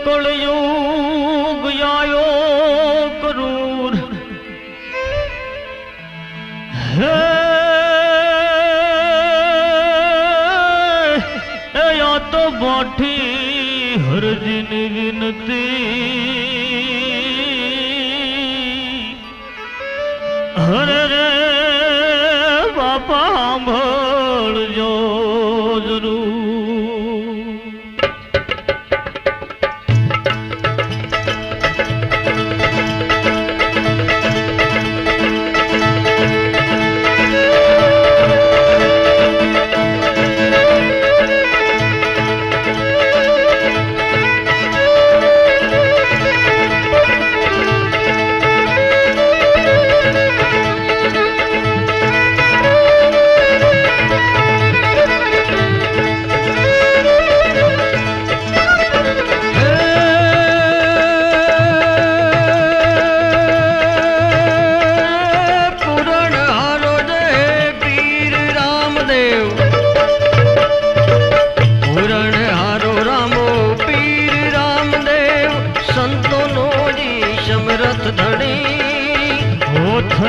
कलयुग आयो क्रूर हे या तो बाठी हर दिन विनती हरे रे बापा सांभळ जो जरूर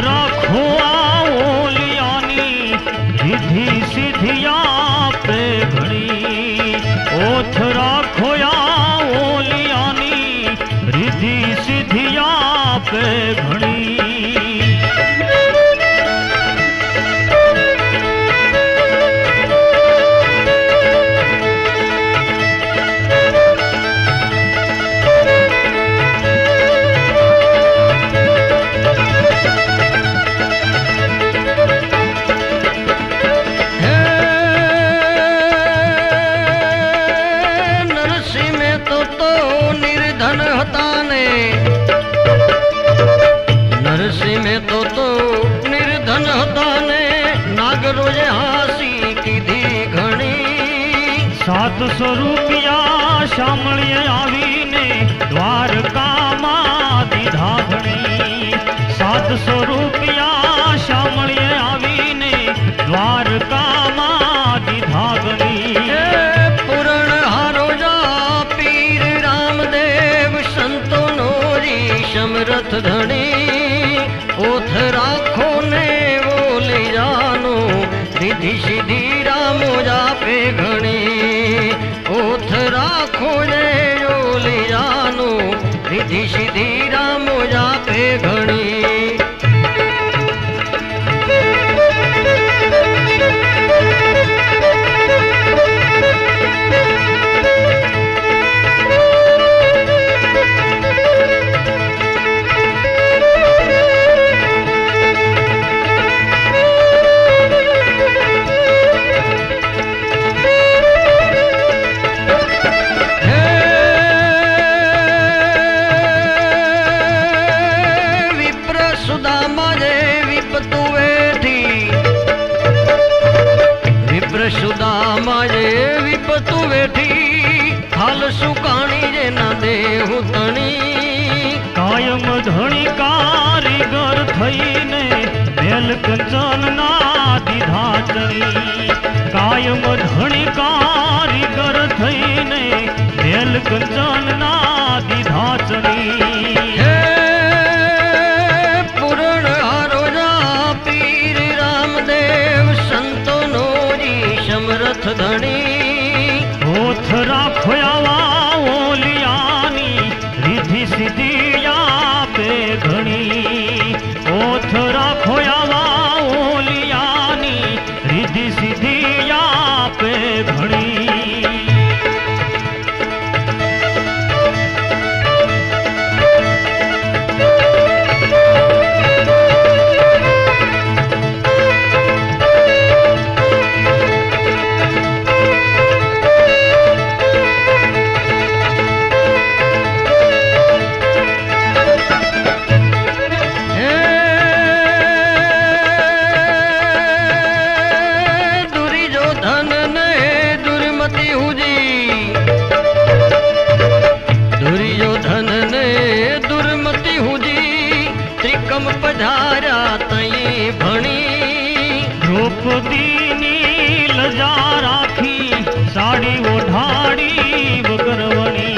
राखो ओलियानी रिधि सिधिया पे घड़ी ओथ राखो या ओलियानी रिधि सिधिया पे घड़ी नरसिंह में तो निर्धन હતા ને નાગરોજે હાસી કીધી ઘણી 700 રૂપિયા શામળીએ આવીને દ્વારકામાં દીધા ઘણી 700 રૂપિયા શામળીએ આવીને દ્વારકામાં દીધા ઘણી પૂરણ હારોજા પીર રામદેવ સંતોનો જી સમરથ ધણી ઓથ રાખો ને બોલે જાનો रिधि सिद्धि रामो जापे घणी ओथ राखो ने ओले जानो रिधि सिद्धि रामो जापे घणी सुदामा जे विपतु वेठी हाल सुकाणी जे न देहु तणी कायम धणी कारीगर थईने मेल कंचन ना દીધા ચણી કાયમ ધણી કારીગર થઈને મેલ કંચન ના દીધા ચણી પૂરણ હારોજા પીર રામદેવ સંતોનો समरथ धणी ओथ राखो आवा ओलियानी रिधि सिधिया पे घणी ओथ राखो आवा ओलियानी रिधि सिधिया पे घणी पधारा तई भणी द्रौपदी नी लजा राखी साड़ी ओढ़ाड़ी बगरवणी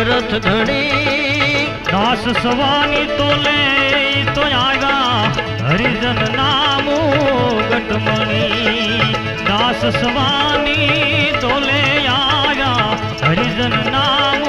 રથ ધણી દાસ સવાની તોલે તો આવ્યા હરિજન નામો ગટમણી દાસ સવાની તોલે આવ્યા હરિજન નામ